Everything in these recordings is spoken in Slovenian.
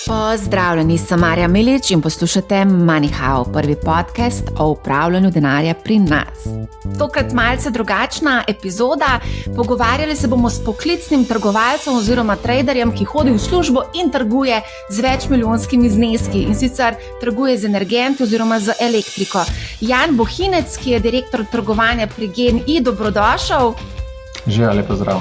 Pozdravljeni, sem Marja Milič in poslušate MoneyHow, prvi podcast o upravljanju denarja pri nas. Tokrat malce drugačna epizoda. Pogovarjali se bomo s poklicnim trgovalcem oziroma traderjem, ki hodi v službo in trguje z večmilijonskimi zneski, in sicer trguje z energenti oziroma z elektriko. Jan Bohinec, ki je direktor trgovanja pri GEN-I, dobrodošel. Živijo, lepo zdrav.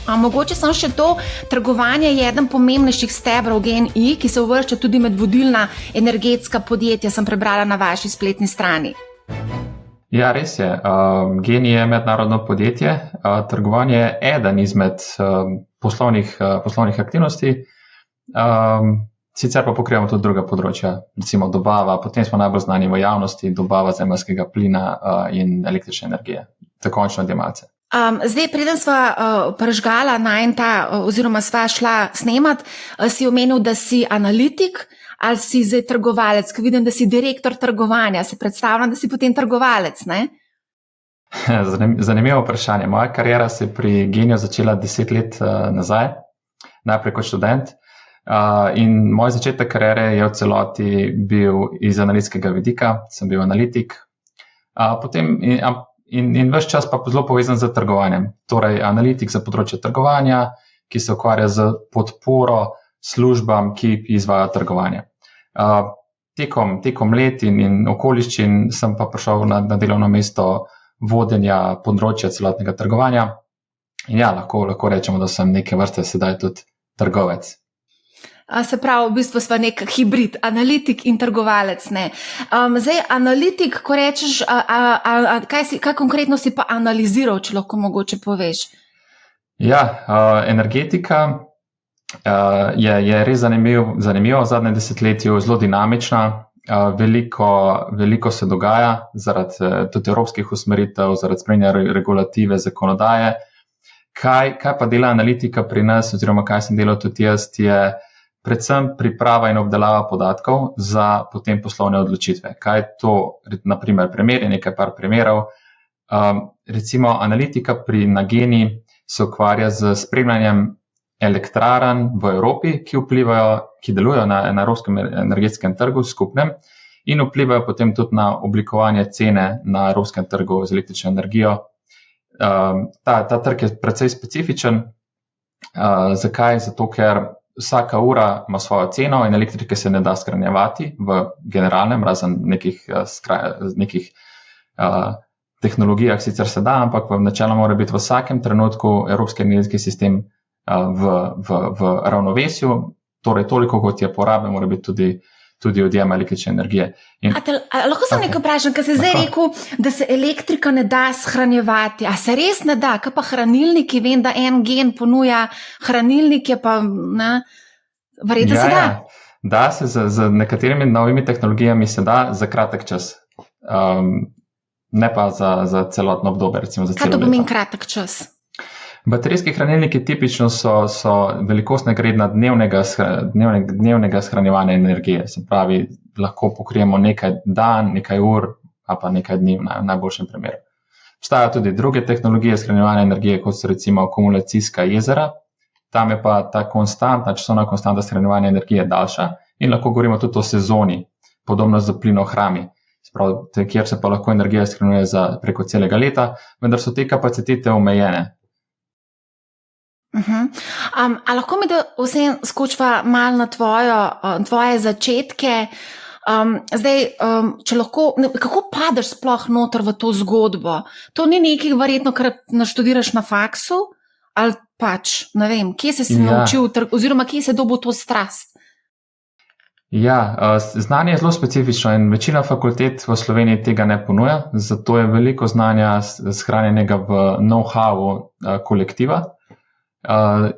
Mogoče samo še to, trgovanje je eden pomembnejših stebrov GEN-I, ki se uvršča tudi med vodilna energetska podjetja, sem prebrala na vaši spletni strani. Ja, res je. GEN-I je mednarodno podjetje. Trgovanje je eden izmed poslovnih aktivnosti. Sicer pa pokrivamo tudi druga področja, recimo dobava, potem smo najbolj znani v javnosti, dobava zemeljskega plina in električne energije, za končne odjemalce. Zdaj, preden sva prežgala oziroma sva šla snemat, si omenil, da si analitik ali si zdaj trgovalec, ko vidim, da si direktor trgovanja, se predstavljam, da si potem trgovalec, ne? Zanimivo vprašanje. Moja kariera se je pri GEN-I začela 10 let nazaj, najprej kot študent, in moj začetek kariere je v celoti bil iz analitskega vidika, sem bil analitik, potem in ves čas pa zelo povezan z trgovanjem. Torej, analitik za področje trgovanja, ki se ukvarja z podporo službam, ki izvajajo trgovanje. Tekom let in okoliščin sem pa prišel na delovno mesto vodenja področja celotnega trgovanja. In ja, lahko rečemo, da sem neke vrste sedaj tudi trgovec. Se pravi, v bistvu sva nek hibrid, analitik in trgovalec, ne. Zdaj, analitik, ko rečeš, kaj konkretno si pa analiziral, če lahko mogoče poveš? Ja, energetika je res zanimiva v zadnjem desetletju, zelo dinamična, veliko se dogaja zaradi tudi evropskih usmeritev, zaradi spreminjanja regulative, zakonodaje. Kaj pa dela analitika pri nas, oziroma kaj sem delal tudi jaz, je predvsem priprava in obdelava podatkov za potem poslovne odločitve. Kaj je to, naprimer, nekaj par primerov. Recimo, analitika na GEN-I se ukvarja z spremljanjem elektrarn v Evropi, ki delujejo na evropskem energetskem trgu skupnem in vplivajo potem tudi na oblikovanje cene na evropskem trgu z električno energijo. Ta trg je precej specifičen. Zakaj? Zato, ker vsaka ura ima svojo ceno in elektrike se ne da shranjevati v generalnem, razen nekih tehnologijah sicer se da, ampak v načeloma mora biti v vsakem trenutku evropski energetski sistem v ravnovesju, torej toliko, kot je porabe, mora biti tudi odjem električne energije. Lahko sem nekaj vprašam, ker si zdaj rekel, da se elektrika ne da shranjevati. A se res ne da? Kaj pa hranilniki? Vem, da en GEN ponuja hranilnike, pa ne? Verjetno se da? Da se z nekaterimi novimi tehnologijami se da za kratek čas. Ne pa za celotno obdobje, recimo za celo leto. Kaj to pomeni kratek čas? Baterijski hranilniki tipično so velikostna gredna dnevnega shranjevanja energije. Se pravi, lahko pokrijemo nekaj dan, nekaj ur, a pa nekaj dni v najboljšem primeru. Obstajajo tudi druge tehnologije shranjevanja energije, kot so recimo akumulacijska jezera. Tam je pa ta časovna konstanta shranjevanja energije daljša in lahko govorimo tudi o sezoni, podobno z plinohrami. Kjer se pa lahko energija shranjuje preko celega leta, vendar so te kapacitete omejene. A lahko mi da vsem skočiva malo na tvoje začetke? Zdaj, če lahko, kako padeš sploh noter v to zgodbo? To ni nekaj verjetno, kar naštudiraš na faksu, ali pač, ne vem, kje si naučil, oziroma kje se dobil to strast? Ja, znanje je zelo specifično in večina fakultet v Sloveniji tega ne ponuja, zato je veliko znanja shranjenega v know-howu kolektiva.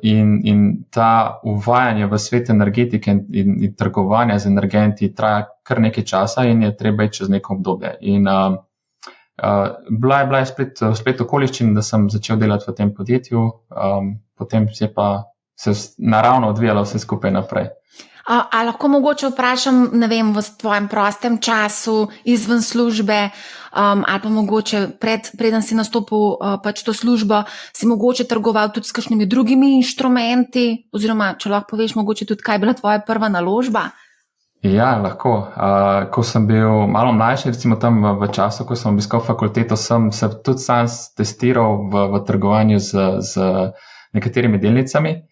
In ta uvajanje v svet energetike in trgovanja z energenti traja kar nekaj časa in je treba iti čez neko obdobje. In bila je splet okoliščin, da sem začel delati v tem podjetju, potem se se naravno odvijalo vse skupaj naprej. A lahko mogoče vprašam, ne vem, v tvojem prostem času, izven službe, ali pa mogoče preden si nastopil pač to službo, si mogoče trgoval tudi s kakšnimi drugimi inštrumenti, oziroma če lahko poveš mogoče tudi, kaj je bila tvoja prva naložba? Ja, lahko. Ko sem bil malo mlajši, recimo tam v času, ko sem obiskal fakulteto, sem se tudi sam testiral v trgovanju z nekaterimi delnicami.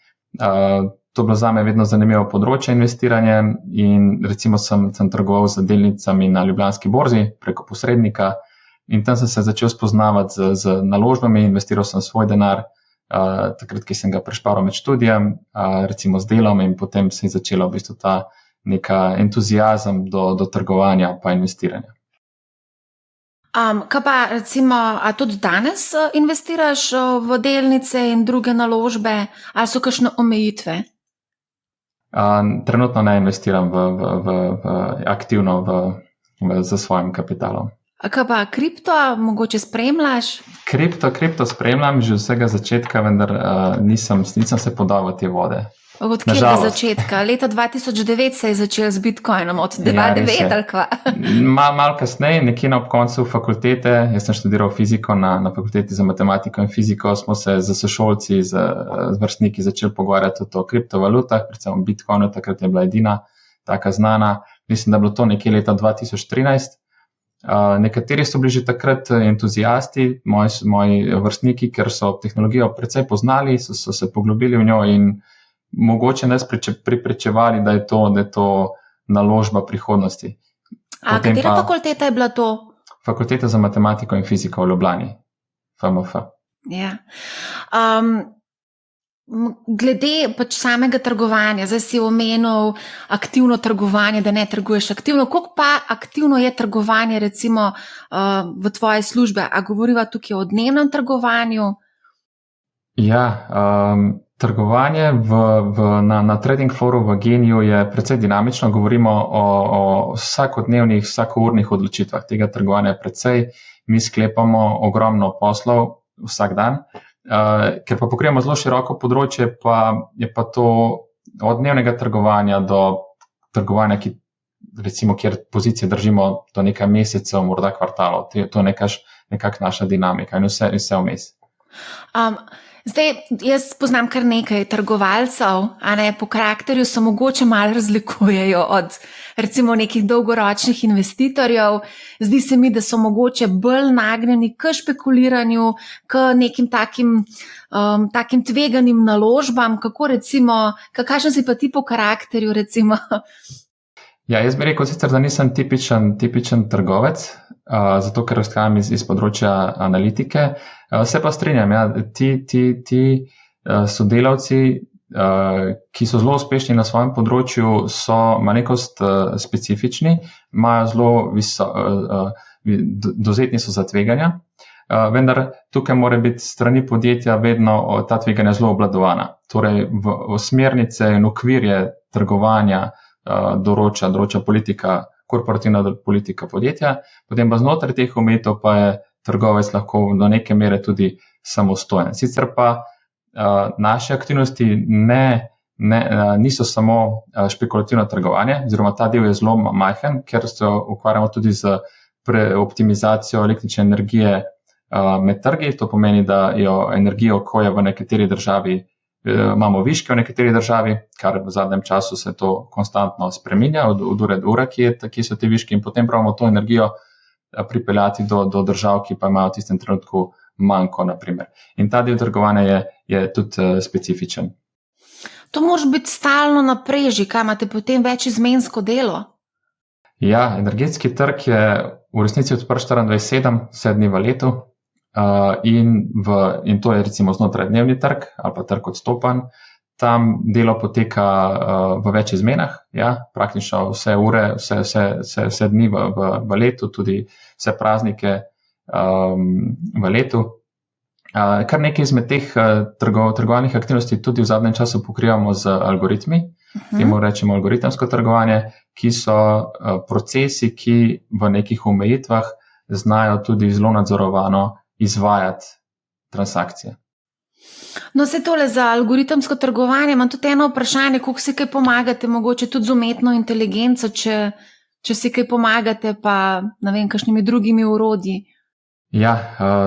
To je bilo zame vedno zanimivo področje investiranja in recimo sem trgoval z delnicami na Ljubljanski borzi preko posrednika in tam sem se začel spoznavati z naložbami, investiral sem svoj denar, takrat, ki sem ga prešparal med študijem, recimo z delom in potem se je začela v bistvu ta neka entuziazem do trgovanja pa investiranja. Kaj pa recimo, a tudi danes investiraš v delnice in druge naložbe, ali so kakšne omejitve? Trenutno ne investiram aktivno za svojim kapitalom. Kaj pa kripto, mogoče spremljaš? Kripto spremljam že vsega začetka, vendar nisem se podal v te vode. Od kjerega začetka? Leta 2009 se je začel z Bitcoinom, od 2009 ali kva? Malo kasneje, nekje ob koncu fakultete, jaz sem študiral fiziko na fakulteti za matematiko in fiziko, smo se z sošolci, z vrstniki začeli pogovarjati o kriptovalutah, predvsem o Bitcoinu, takrat je bila edina taka znana. Mislim, da je bilo to nekje leta 2013. Nekateri so bili že takrat entuzijasti, moji vrstniki, ker so tehnologijo precej poznali, so se poglobili v njo in mogoče nas pripričevali, da je to naložba prihodnosti. Katera fakulteta je bila to? Fakulteta za matematiko in fiziko v Ljubljani, FMF. Ja. Glede pač samega trgovanja, zdaj si omenil aktivno trgovanje, da ne trguješ aktivno. Koliko pa aktivno je trgovanje recimo v tvoje službe? A govoriva tukaj o dnevnem trgovanju? Ja, trgovanje na trading floru v Geniju je precej dinamično. Govorimo o vsakodnevnih, vsakournih odločitvah. Tega trgovanja je precej. Mi sklepamo ogromno poslov vsak dan. Ker pa pokrivamo zelo široko področje, pa je pa to od dnevnega trgovanja do trgovanja, kjer pozicije držimo do nekaj mesecev, morda kvartalov. To je nekak naša dinamika in vse vmes. Zdaj, jaz poznam kar nekaj trgovalcev, po karakterju se mogoče malo razlikujejo od recimo nekih dolgoročnih investitorjev. Zdi se mi, da so mogoče bolj nagnjeni k špekuliranju, k nekim takim tveganim naložbam. Kakšen si pa ti po karakterju recimo? Ja, jaz bi rekel sicer, da nisem tipičen trgovec, zato ker izhajam iz področja analitike. Se pa strinjam, ja, ti sodelavci, ki so zelo uspešni na svojem področju, so malenkost specifični, imajo dovzetni so za tveganja, vendar tukaj mora biti strani podjetja vedno ta tveganja zelo obvladovana. Torej v smernice in okvirje trgovanja določa politika, korporativna politika podjetja, potem pa znotraj teh omejitev pa je trgovec lahko do neke mere tudi samostojen. Sicer pa naše aktivnosti niso samo špekulativno trgovanje, oziroma ta del je zelo majhen, ker se ukvarjamo tudi z optimizacijo električne energije med trgi. To pomeni, da jo energijo, ko je v nekateri državi, imamo viške v nekateri državi, kar v zadnjem času se to konstantno spreminja, od ure do ure, kje so te viške, in potem pravimo to energijo pripeljati do držav, ki pa imajo v tistem trenutku manjko, naprimer. In ta del trgovanja je tudi specifičen. To moraš biti stalno na preži, kaj imate potem več izmensko delo? Ja, energetski trg je v resnici odprt 24/7, 7 dni v letu. In to je recimo znotraj dnevni trg ali pa trg odstopanj. Tam delo poteka v več izmenah, ja, praktično vse ure, vse dni v letu, tudi vse praznike v letu. Kar nekaj izmed teh trgovalnih aktivnosti tudi v zadnjem času pokrivamo z algoritmi, temu rečemo algoritemsko trgovanje, ki so procesi, ki v nekih omejitvah znajo tudi zelo nadzorovano izvajati transakcije. No, se tole za algoritemsko trgovanje, imam tudi eno vprašanje, koliko si kaj pomagate, mogoče tudi z umetno inteligenco, če si kaj pomagate, pa ne vem, kakšnimi drugimi orodji. Ja,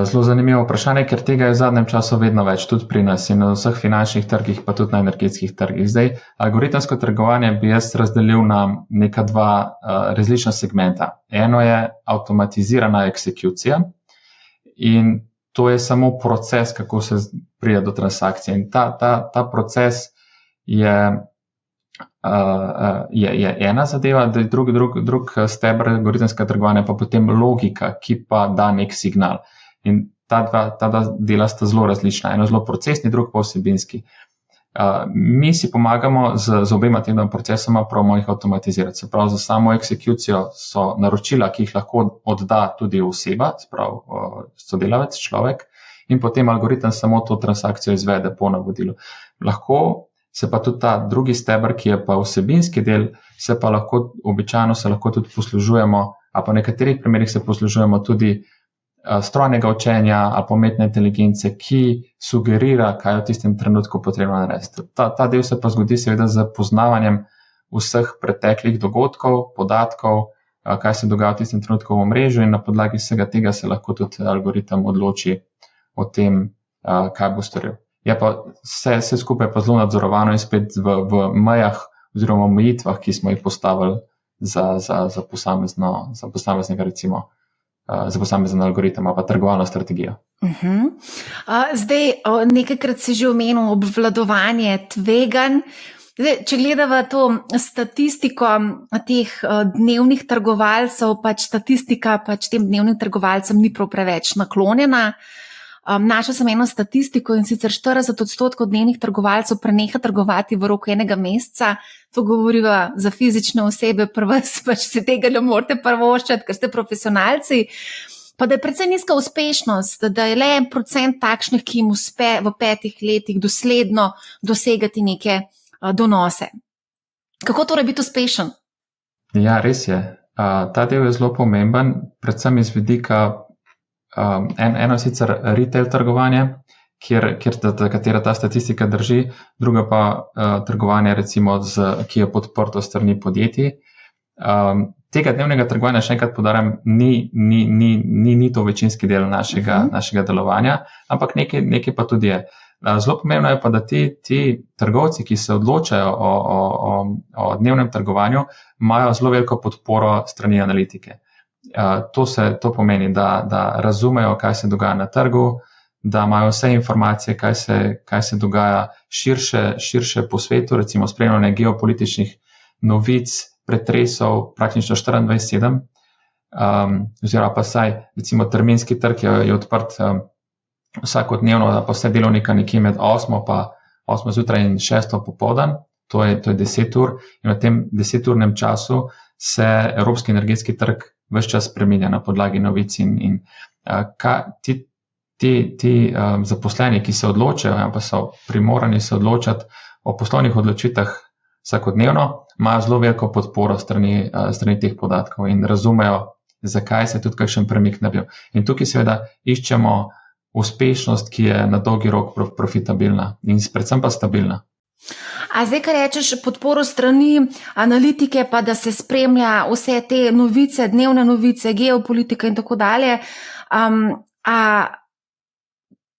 zelo zanimivo vprašanje, ker tega je v zadnjem času vedno več, tudi pri nas in na vseh finančnih trgih, pa tudi na energetskih trgih. Zdaj, algoritemsko trgovanje bi jaz razdelil na neka dva različna segmenta. Eno je avtomatizirana eksekucija in to je samo proces, kako se pride do transakcije. In ta proces je ena zadeva, da je drug steber algoritemskega trgovanja, pa potem logika, ki pa da nek signal. In ta dva dela sta zelo različna. Eno zelo procesni, drug pa vsebinski. Mi si pomagamo z obema tema procesoma, pravimo jih avtomatizirati. Se pravi, za samo eksekucijo so naročila, ki jih lahko odda tudi oseba, se pravi sodelavec, človek, in potem algoritem samo to transakcijo izvede po navodilu. Lahko se pa tudi ta drugi steber, ki je pa vsebinski del, običajno se lahko tudi poslužujemo, a pa v nekaterih primerih se poslužujemo tudi strojnega učenja ali umetne inteligence, ki sugerira, kaj je v tistem trenutku potrebno narediti. Ta del se pa zgodi seveda z poznavanjem vseh preteklih dogodkov, podatkov, kaj se dogaja v tistem trenutku v omrežju, in na podlagi vsega tega se lahko tudi algoritem odloči o tem, kaj bo storil. Je pa vse skupaj pa zelo nadzorovano in spet v mejah oziroma omejitvah, ki smo jih postavili za posameznega recimo, za posamezen algoritem ali pa trgovalno strategijo. Zdaj, nekajkrat si že omenil obvladovanje tveganj. Zdaj, če gledava to statistiko teh dnevnih trgovalcev, statistika tem dnevnim trgovalcem ni prav preveč naklonjena. Našla sem eno statistiko, in sicer 40% dnevnih trgovalcev preneha trgovati v roku enega meseca. To govoriva za fizične osebe, si tega ne morete privoščiti, ker ste profesionalci. Pa da je precej nizka uspešnost, da je le 1% takšnih, ki jim uspe v 5 letih dosledno dosegati neke donose. Kako torej biti uspešen? Ja, res je. Ta del je zelo pomemben, predvsem iz vidika eno sicer retail trgovanje, katera ta statistika drži, druga pa trgovanje, recimo, ki je podprto strani podjetij. Tega dnevnega trgovanja, še enkrat poudarjam, ni to večinski del našega delovanja, ampak nekaj pa tudi je. Zelo pomembno je pa, da ti trgovci, ki se odločajo o dnevnem trgovanju, imajo zelo veliko podporo strani analitike. To pomeni, da razumejo, kaj se dogaja na trgu, da imajo vse informacije, kaj se dogaja širše po svetu, recimo spremljanje geopolitičnih novic, pretresov praktično 24/7, oziroma pa saj, recimo terminski trg je odprt vsakodnevno, pa vse delovnika nekje med 8 zjutraj in 6 popoldan, to je 10 ur, in v tem 10-urnem času se evropski energetski trg ves čas spreminja na podlagi novic in ti zaposleni, ki se odločajo, pa so primorani se odločati o poslovnih odločitvah vsakodnevno, imajo zelo veliko podporo strani teh podatkov in razumejo, zakaj se tudi kakšen premik naredil. In tukaj seveda iščemo uspešnost, ki je na dolgi rok profitabilna in predvsem pa stabilna. A zdaj, kar rečeš, podporo strani analitike, pa da se spremlja vse te novice, dnevne novice, geopolitika in tako dalje,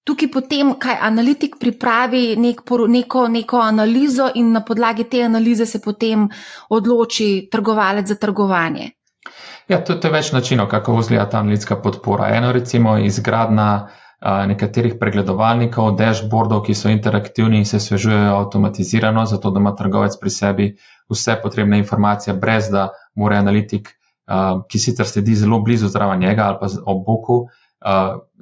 tukaj potem, kaj analitik pripravi neko analizo in na podlagi te analize se potem odloči trgovalec za trgovanje? Ja, to je več načinov, kako izgleda ta analitska podpora. Eno recimo izgradnja nekaterih pregledovalnikov, dashboardov, ki so interaktivni in se osvežujejo avtomatizirano, zato da ima trgovec pri sebi vse potrebne informacije, brez da mora analitik, ki sicer sledi zelo blizu zraven njega ali pa ob boku,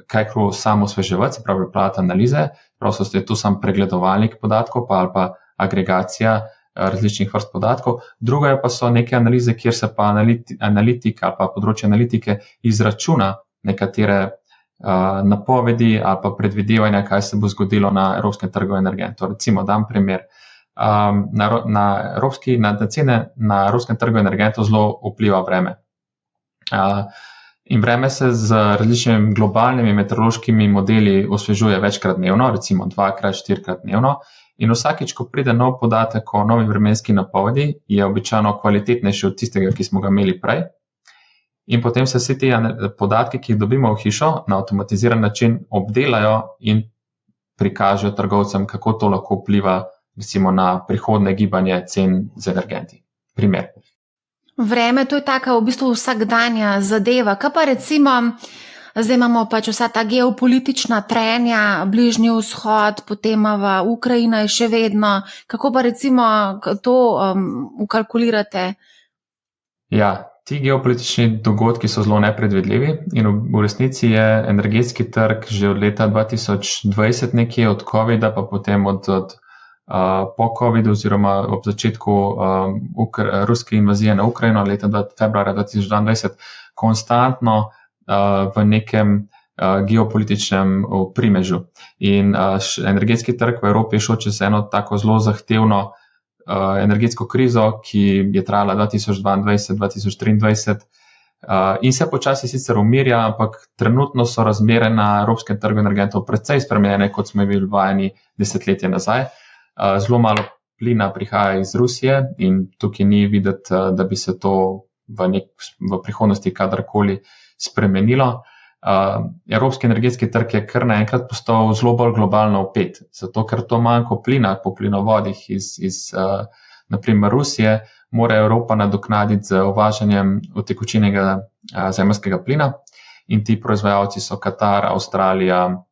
kaj samo osveževati, se pravi pripravljati analize, pravzaprav je tu sam pregledovalnik podatkov ali pa agregacija različnih vrst podatkov. Druga pa so neke analize, kjer se pa analitika ali pa področje analitike izračuna nekatere napovedi ali pa predvidevanja, kaj se bo zgodilo na evropskem trgu energentov. Recimo, dam primer. Na cene na evropskem trgu energentov zelo vpliva vreme. In vreme se z različnimi globalnimi meteorološkimi modeli osvežuje večkrat dnevno, recimo 2-krat, 4-krat dnevno. In vsakič, ko pride nov podatek o novi vremenski napovedi, je običajno kvalitetnejši od tistega, ki smo ga imeli prej. In potem se vsi ti podatki, ki jih dobimo v hišo, na avtomatiziran način obdelajo in prikažejo trgovcem, kako to lahko vpliva recimo na prihodne gibanje cen z energenti. Primer. Vreme, to je taka v bistvu vsakdanja zadeva. Kaj pa recimo, zdaj imamo pač vsa ta geopolitična trenja, Bližnji vzhod, potem Ukrajina je še vedno. Kako pa recimo to ukalkulirate? Ja, ti geopolitični dogodki so zelo nepredvidljivi in v resnici je energetski trg že od leta 2020 nekje od COVID-a, pa potem po COVID-u oziroma ob začetku ruske invazije na Ukrajino leta februarja 2022 konstantno v nekem geopolitičnem primežu. In energetski trg v Evropi je šel čez eno tako zelo zahtevno energetsko krizo, ki je trajala 2022-2023 in se počasi sicer umirja, ampak trenutno so razmere na evropskem trgu energentov precej spremenjene, kot smo bili vajeni desetletje nazaj. Zelo malo plina prihaja iz Rusije in tukaj ni videti, da bi se to v prihodnosti kadarkoli spremenilo. Evropski energetski trg je kar naenkrat postal zelo bolj globalno vpet, zato ker to manjko plina po plinovodih iz naprimer Rusije, mora Evropa nadoknaditi z uvažanjem utekočinjenega zemeljskega plina in ti proizvajalci so Katar, Avstralija,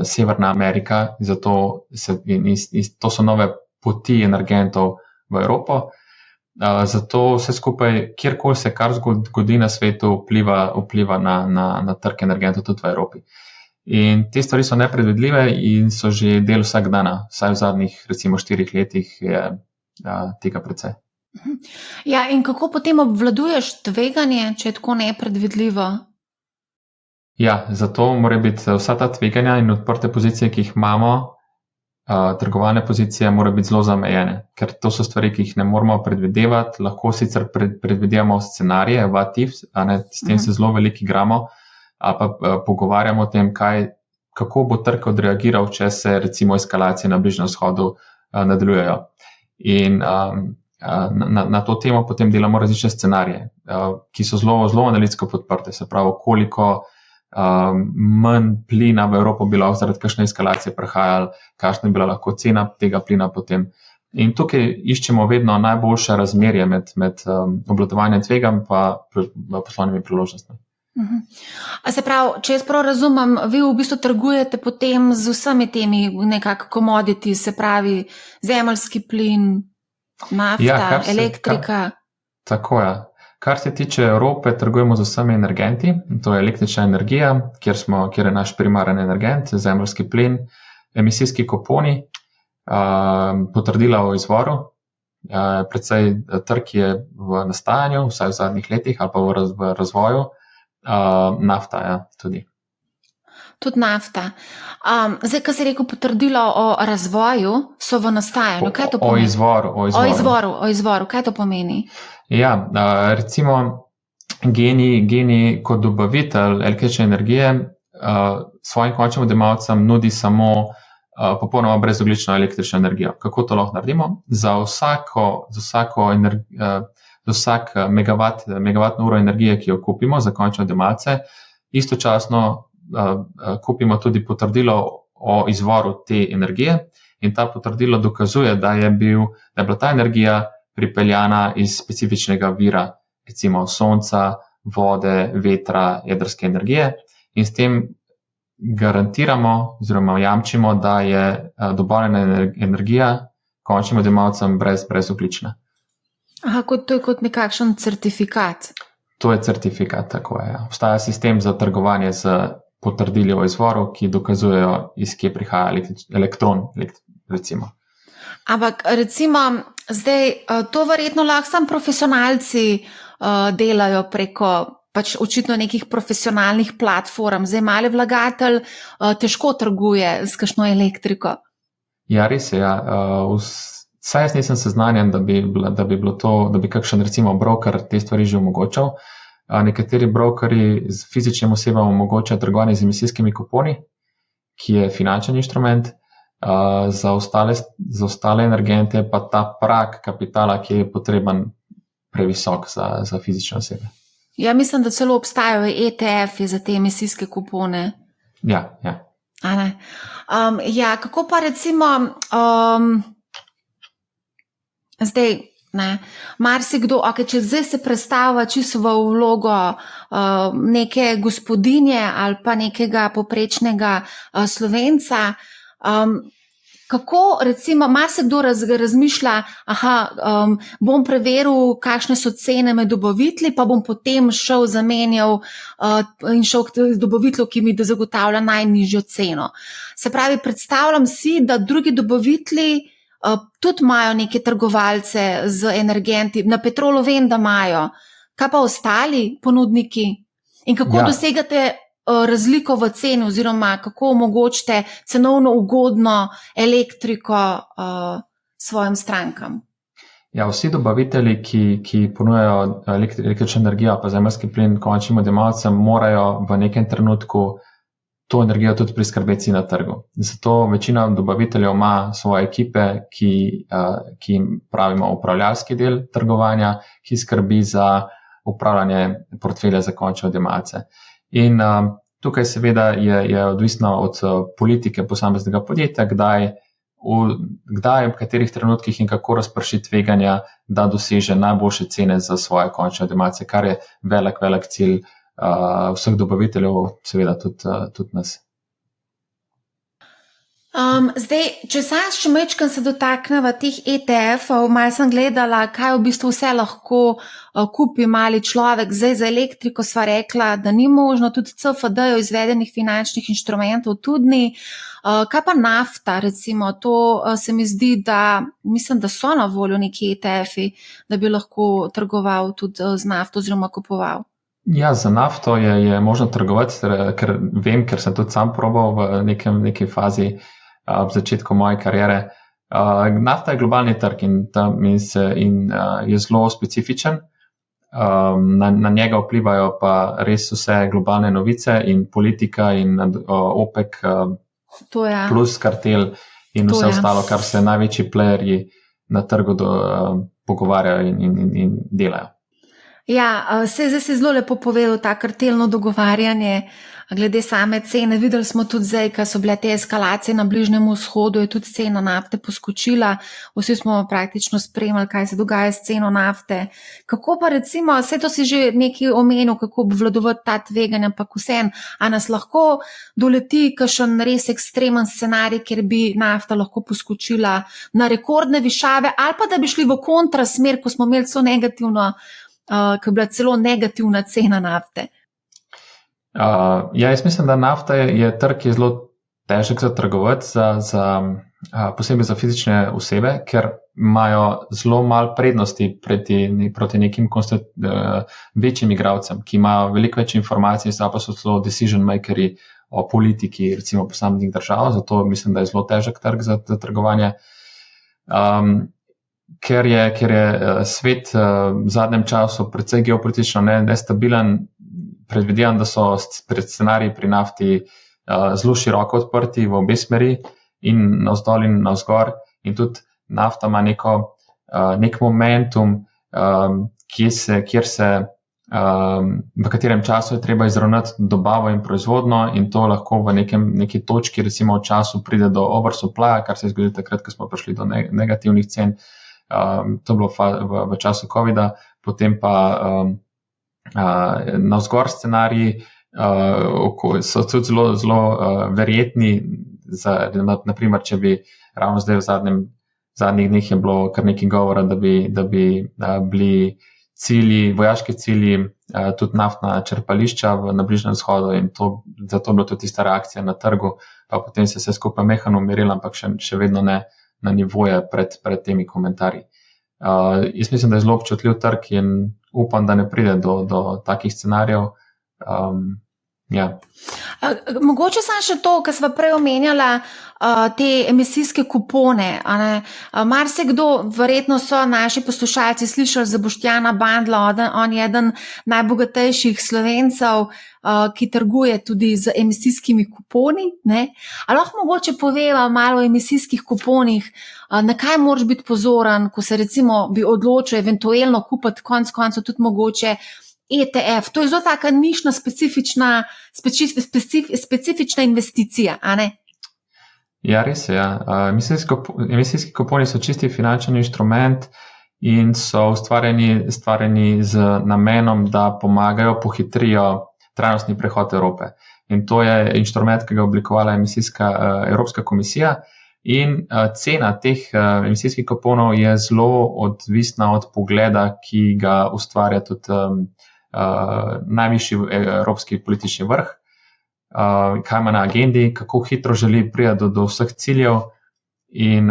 Severna Amerika, zato to so nove poti energentov v Evropo. Zato vse skupaj, kjerkoli se kar zgodi na svetu, vpliva na trg energentov tudi v Evropi. In te stvari so nepredvidljive in so že del vsak dana, vsaj v zadnjih recimo 4 letih je tega precej. Ja, in kako potem obvladuješ tveganje, če je tako nepredvidljivo? Ja, zato mora biti vsa ta tveganja in odprte pozicije, ki jih imamo, trgovalne pozicije mora biti zelo zamejene, ker to so stvari, ki jih ne moramo predvidevati, lahko sicer predvidevamo scenarije, what if, s tem se zelo veliko igramo, pa pogovarjamo o tem, kako bo trg odreagiral, če se recimo eskalacije na Bližnjem vzhodu nadaljujejo. In na to temo potem delamo različne scenarije, ki so zelo analitsko podprte, se pravi, koliko manj plina v Evropo bi lahko zaradi kakšne eskalacije prihajali, kakšna bi bila lahko cena tega plina potem. In tukaj iščemo vedno najboljše razmerje med obvladovanjem tveganj pa poslovnimi priložnostmi. A se pravi, če jaz prav razumem, vi v bistvu trgujete potem z vsemi temi nekako commodity, se pravi zemeljski plin, nafta, elektrika. Tako je. Kar se tiče Evrope, trgujemo z vsemi energenti, to je električna energija, kjer je naš primaren energent, zemeljski plin, emisijski kuponi, potrdila o izvoru, precej trg je v nastajanju, vsaj v zadnjih letih ali pa v razvoju, nafta tudi. Tudi nafta. Zdaj, ko si rekel potrdilo o razvoju, so v nastajanju. Kaj to pomeni? O izvoru. Kaj to pomeni? Ja, recimo Geni kot dobavitelj električne energije svojim končnim odjemalcem nudi samo popolnoma brezogljično električno energijo. Kako to lahko naredimo? Za vsak megavatno uro energije, ki jo kupimo za končne odjemalce, istočasno kupimo tudi potrdilo o izvoru te energije in ta potrdilo dokazuje, da je bila ta energija pripeljana iz specifičnega vira, recimo sonca, vode, vetra, jedrske energije in s tem garantiramo oziroma jamčimo, da je dobavljena energija končnim odjemalcem brezogljična. To je kot nekakšen certifikat. To je certifikat, tako je. Obstaja sistem za trgovanje z potrdili o izvoru, ki dokazujejo, iz kje prihaja elektron, recimo. Ampak recimo, zdaj to verjetno lahko samo profesionalci delajo preko pač očitno nekih profesionalnih platform. Zdaj mali vlagatelj težko trguje s kakšno elektriko. Ja, res je. Saj jaz nisem seznanjen, da bi kakšen recimo broker te stvari že omogočal. nekateri brokerji z fizičnim osebam omogočajo trgovanje z emisijskimi kuponi, ki je finančni inštrument, za ostale energente pa ta prag kapitala, ki je potreben, previsok za fizične osebe. Ja, mislim, da celo obstajajo ETF-ji za te emisijske kupone. Ja. Ja, kako pa recimo zdaj, marsikdo, če zdaj se predstavlja čisto v vlogo neke gospodinje ali pa nekega poprečnega Slovenca, kako recimo marsikdo razmišlja, bom preveril, kakšne so cene med dobavitelji, pa bom potem zamenjal in šel k dobavitelju, ki mi zagotavlja najnižjo ceno. Se pravi, predstavljam si, da drugi dobavitelji tudi imajo neke trgovalce z energenti. Na Petrolu vem, da imajo. Kaj pa ostali ponudniki? In kako dosegate razliko v ceni oziroma kako omogočite cenovno ugodno elektriko svojim strankam? Ja, vsi dobavitelji, ki ponujajo električno energijo pa zemeljski plin končnim odjemalcem, morajo v nekem trenutku to energijo tudi priskrbeti na trgu. Zato večina dobaviteljev ima svoje ekipe, ki jim pravimo upravljalski del trgovanja, ki skrbi za upravljanje portfelja za končne odjemalce. In tukaj seveda je odvisno od politike posameznega podjetja, kdaj, v katerih trenutkih in kako razprši tveganja, da doseže najboljše cene za svoje končne odjemalce, kar je velik cilj vseh dobaviteljev, seveda tudi nas. Zdaj, če še majčkeno se dotakneva teh ETF-ov, malo sem gledala, kaj v bistvu vse lahko kupi mali človek. Zdaj za elektriko sva rekla, da ni možno, tudi CFD-jev izvedenih finančnih inštrumentov tudi ni. Kaj pa nafta, recimo, to se mi zdi, da mislim, da so na voljo neki ETF-i, da bi lahko trgoval tudi z nafto oziroma kupoval. Ja, za nafto je možno trgovati, ker vem, ker sem tudi sam probal v neki fazi v začetku moje kariere. Nafta je globalni trg in je zelo specifičen. Na njega vplivajo pa res vse globalne novice in politika in OPEC plus kartel in vse ostalo, kar se največji playerji na trgu pogovarjajo in delajo. Ja, zdaj si zelo lepo povedal, ta kartelno dogovarjanje glede same cene. Videli smo tudi zdaj, ko so bile te eskalacije na Bližnjem vzhodu, je tudi cena nafte poskočila. Vsi smo praktično spremljali, kaj se dogaja s ceno nafte. Kako pa recimo, vse to si že nekaj omenil, kako obvladovati ta tveganja, ampak vseeno, a nas lahko doleti kakšen res ekstremen scenarij, kjer bi nafta lahko poskočila na rekordne višave, ali pa da bi šli v kontrasmer, ko smo imeli so negativno, ko je bila celo negativna cena nafte? Jaz mislim, da nafta je trg, ki je zelo težek za trgovati, posebej za fizične osebe, ker imajo zelo malo prednosti proti nekim večjim igralcem, ki imajo veliko več informacij, pa so zelo decision makeri o politiki, recimo posameznih držav, zato mislim, da je zelo težek trg za trgovanje. Ker je svet v zadnjem času precej geopolitično nestabilen, predvidevam, da so scenariji pri nafti zelo široko odprti v obe smeri in navzdol in navzgor, in tudi nafta ima nek momentum, v katerem času je treba izravnati dobavo in proizvodnjo, in to lahko v neki točki, recimo v času, pride do oversupply, kar se je zgodilo takrat, ko smo prišli do negativnih cen. To je bilo v času COVID-a, potem pa navzgor scenariji so tudi zelo verjetni, naprimer, če bi ravno zdaj v zadnjih dneh je bilo kar nekaj govora, da bi bili vojaški cilji tudi naftna črpališča na Bližnjem vzhodu, in zato je bila tudi tista reakcija na trgu, pa potem se vse skupaj mehano umirilo, ampak še vedno ne na nivoje pred temi komentarji. Jaz mislim, da je zelo občutljiv trg in upam, da ne pride do takih scenarijev. Mogoče sem še to, kar sva prej omenjala, te emisijske kupone. Marsikdo, verjetno so naši poslušalci slišali za Boštjana Bandla, on je eden najbogatejših Slovencev, ki trguje tudi z emisijskimi kuponi. Ali lahko mogoče poveva malo o emisijskih kuponih, na kaj moraš biti pozoren, ko se recimo bi odločil eventualno kupiti konec koncev tudi mogoče ETF. To je zelo taka nišna, specifična investicija, a ne? Ja, res je. Ja. Emisijski kuponi so čisti finančni inštrument in so ustvarjeni z namenom, da pomagajo, pohitrijo trajnostni prehod Evrope. In to je inštrument, ki ga je oblikovala Evropska komisija. In cena teh emisijskih kuponov je zelo odvisna od pogleda, ki ga ustvarja tudi najvišji evropski politični vrh, kaj ima na agendi, kako hitro želi priti do vseh ciljev in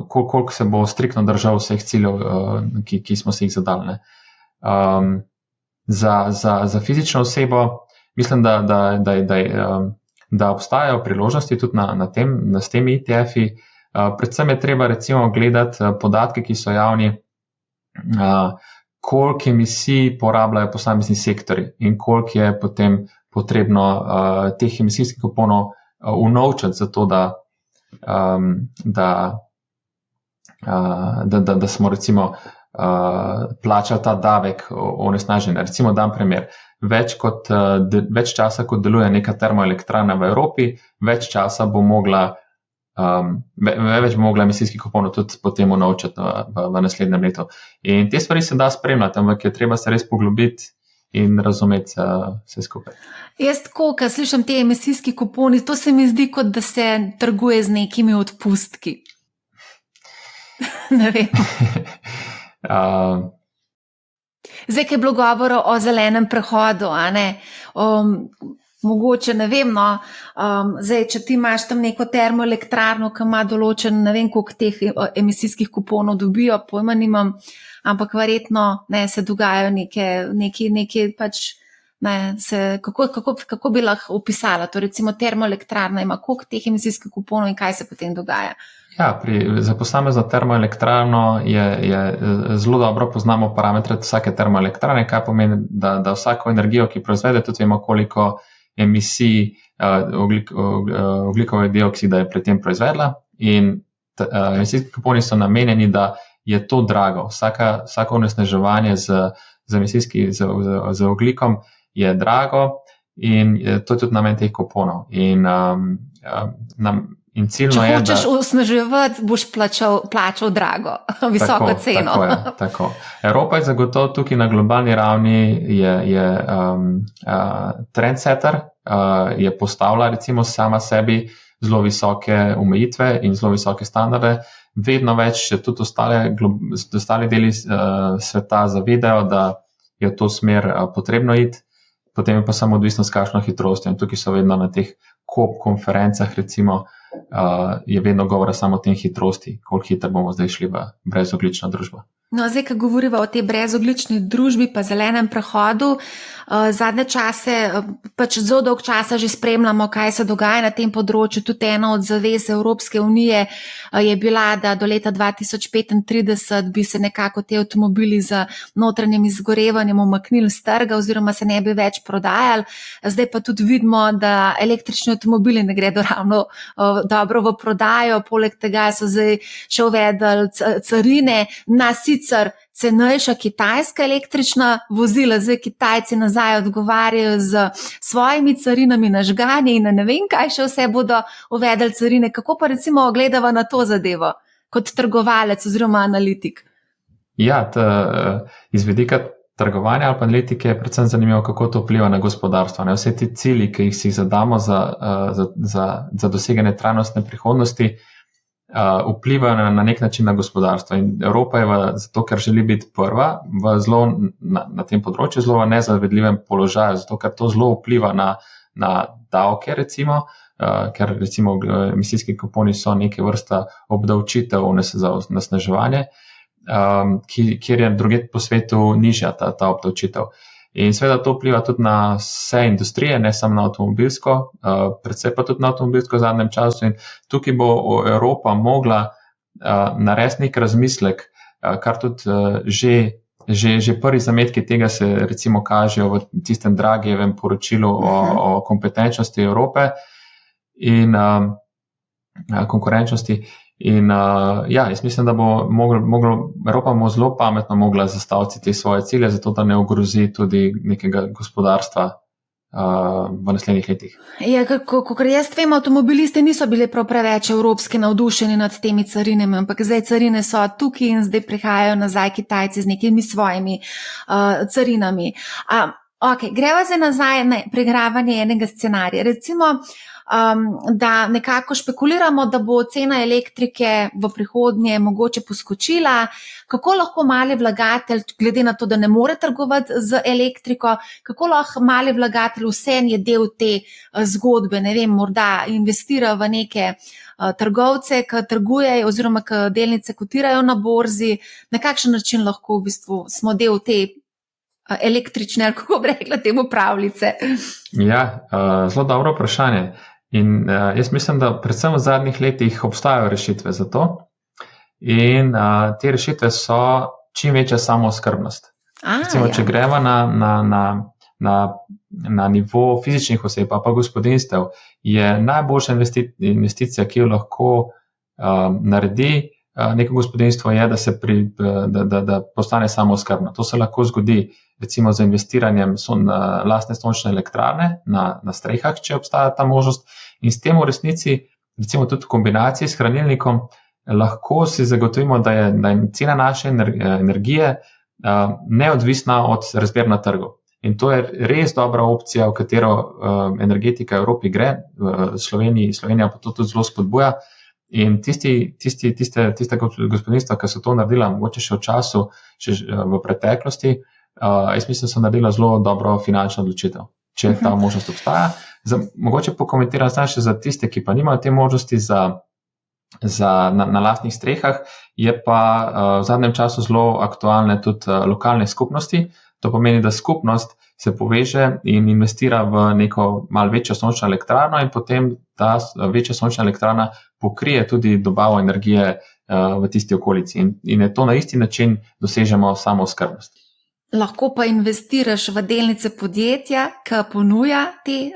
koliko se bo striktno držal vseh ciljev, ki smo si jih zadali. Za fizično osebo mislim, da obstajajo priložnosti tudi s temi ETF-i. Predvsem je treba recimo gledati podatke, ki so javni, koliko emisij porabljajo posamezni sektori in koliko je potem potrebno teh emisijskih kuponov unovčati za to, da smo recimo plačali ta davek onesnaženja. Recimo dam primer, več časa, kot deluje neka termoelektrarna v Evropi, več časa bo mogla emisijskih kuponov tudi potem unovčati v naslednjem letu. In te stvari se da spremljati, ampak je treba se res poglobiti in razumeti vse skupaj. Jaz tako, ko slišim te emisijski kuponi, to se mi zdi, kot da se trguje z nekimi odpustki. Ne vem. Zdaj, ko je bilo govora o zelenem prehodu, a ne? Mogoče, ne vem, zdaj, če ti imaš tam neko termoelektrarno, ki ima določen, ne vem, koliko teh emisijskih kuponov dobijo, pojma nimam, ampak verjetno se dogajajo neke pač, kako bi lahko opisala, to recimo termoelektrarna ima koliko teh emisijskih kuponov in kaj se potem dogaja? Ja, za posamezno termoelektrarno je zelo dobro poznamo parametre vsake termoelektrarne, kaj pomeni, da vsako energijo, ki proizvede, tudi vemo, koliko emisij ogljikovega dioksida je pri tem proizvedla in emisijski kuponi so namenjeni, da je to drago. Vsako onesnaževanje z ogljikom je drago in to je tudi namen teh kuponov. In ciljno je, da... Če hočeš osnaževati, boš plačal drago, visoko ceno. Tako. Evropa je zagotovo tukaj na globalni ravni je trendsetter, je postavila recimo sama sebi zelo visoke omejitve in zelo visoke standarde. Vedno več tudi ostali deli sveta zavedajo, da je v to smer potrebno iti, potem je pa samo odvisno s kakšno hitrostjo. In tukaj so vedno na teh COP konferencah recimo je vedno govora samo o tem hitrosti, koliko hitro bomo zdaj šli v brezoglično družbo. No, zdaj, ko govorimo o tej brezoglični družbi pa zelenem prehodu, zadnje čase, pač zelo dolg časa že spremljamo, kaj se dogaja na tem področju. Tudi ena od zavez Evropske unije je bila, da do leta 2035 bi se nekako te avtomobili z notranjim izgorevanjem umaknili z trga oziroma se ne bi več prodajali. Zdaj pa tudi vidimo, da električni avtomobili ne gredo ravno dobro v prodajo, poleg tega so zdaj še uvedli carine na sicer cenejša kitajska električna vozila, zdaj Kitajci nazaj odgovarjajo z svojimi carinami na žganje in ne vem, kaj še vse bodo uvedli carine. Kako pa recimo gledava na to zadevo kot trgovalec oziroma analitik? Ja, iz vidika trgovanja ali pa analitike je predvsem zanimivo, kako to vpliva na gospodarstvo. Vse ti cilji, ki jih zadamo za doseganje trajnostne prihodnosti, vplivajo na nek način na gospodarstvo. In Evropa je zato, ker želi biti prva na tem področju, zelo v nezavedljivem položaju, zato ker to zelo vpliva na davke, recimo, ker recimo emisijski kuponi so neke vrsta obdavčitev za onesnaževanje, kjer je drugje po svetu nižja ta obdavčitev. In seveda to vpliva tudi na vse industrije, ne samo na avtomobilsko, predvsem pa tudi na avtomobilsko v zadnjem času. In tukaj bo Evropa mogla narediti nek razmislek, kar tudi že prvi zametki tega se recimo kažejo v tistem Draghijevem poročilu o kompetenčnosti Evrope in konkurenčnosti. In jaz mislim, da bo Evropa zelo pametno mogla zastaviti te svoje cilje, zato da ne ogrozi tudi nekega gospodarstva v naslednjih letih. Ja, kakor jaz vem, avtomobilisti niso bili prav preveč evropski navdušeni nad temi carinami, ampak zdaj carine so tukaj in zdaj prihajajo nazaj Kitajci z nekimi svojimi carinami. Greva zdaj nazaj na pregravanje enega scenarija. Recimo, da nekako špekuliramo, da bo cena elektrike v prihodnje mogoče poskočila. Kako lahko mali vlagatelj, glede na to, da ne more trgovati z elektriko, kako lahko mali vlagatelj vseeno je del te zgodbe, ne vem, morda investira v neke trgovce, ki trgujejo oziroma ki delnice kotirajo na borzi, na kakšen način lahko v bistvu smo del te električne, ali kako bi rekla temu, pravljice? Ja, zelo dobro vprašanje. In jaz mislim, da predvsem v zadnjih letih obstajajo rešitve za to. In te rešitve so čim večja samooskrbnost. Recimo, če gremo na nivo fizičnih oseb, pa gospodinstev, je najboljša investicija, ki jo lahko naredi neko gospodinstvo, je, da postane samooskrbno. To se lahko zgodi recimo z investiranjem lastne sončne elektrarne na strehah, če obstaja ta možnost. In s tem v resnici, recimo tudi v kombinaciji s hranilnikom, lahko si zagotovimo, da je cena naše energije neodvisna od razmer na trgu. In to je res dobra opcija, v katero energetika v Evropi gre, Slovenija pa to tudi zelo spodbuja. In tiste gospodinstva, ki so to naredila, mogoče še v času, še v preteklosti, jaz mislim, so naredila zelo dobro finančno odločitev, če ta možnost obstaja. Mogoče pokomentiram še za tiste, ki pa nimajo te možnosti na lastnih strehah, je pa v zadnjem času zelo aktualne tudi lokalne skupnosti. To pomeni, da skupnost se poveže in investira v neko malo večjo sončno elektrarno in potem ta večja sončna elektrarna pokrije tudi dobavo energije v tisti okolici. In je to na isti način dosežemo samooskrbnost. Lahko pa investiraš v delnice podjetja, ki ponuja te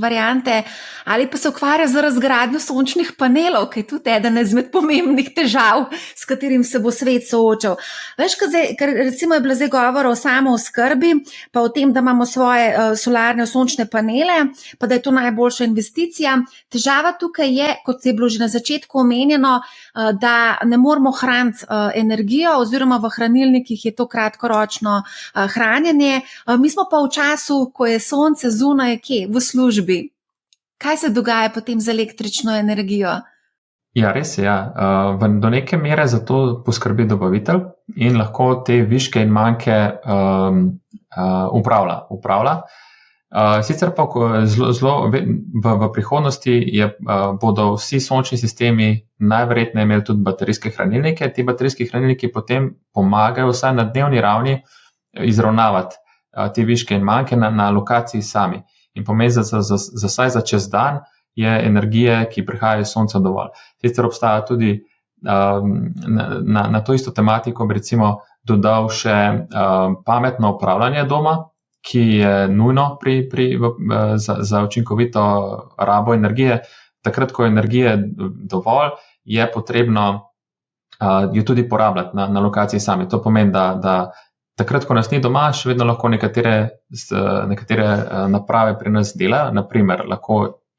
variante, ali pa se ukvarja z razgradnjo sončnih panelov, ki je tudi eden izmed pomembnih težav, s katerim se bo svet soočal. Veš, ker recimo je bilo zdaj govora o samooskrbi, pa o tem, da imamo svoje solarne sončne panele, pa da je to najboljša investicija. Težava tukaj je, kot je bilo že na začetku omenjeno, da ne moramo hraniti energijo, oziroma v hranilnikih je to kratkoročno hranjenje. Mi smo pa v času, ko je sonce zunaj, v službi. Kaj se dogaja potem z električno energijo? Ja, res je. Do neke mere za to poskrbi dobavitelj in lahko te viške in manjke upravlja. Sicer pa v prihodnosti bodo vsi sončni sistemi najverjetneje imeli tudi baterijske hranilnike. Ti baterijski hranilniki potem pomagajo vsaj na dnevni ravni izravnavati te viške in manjke na lokaciji sami. In pomeni, vsaj za čez dan je energije, ki prihaja iz sonca, dovolj. Sicer obstaja tudi na to isto tematiko, bi recimo dodal še pametno upravljanje doma, ki je nujno za učinkovito rabo energije. Takrat, ko je energije dovolj, je potrebno jo tudi porabljati na lokaciji sami. To pomeni, da takrat, ko nas ni doma, še vedno lahko nekatere naprave pri nas delajo. Naprimer,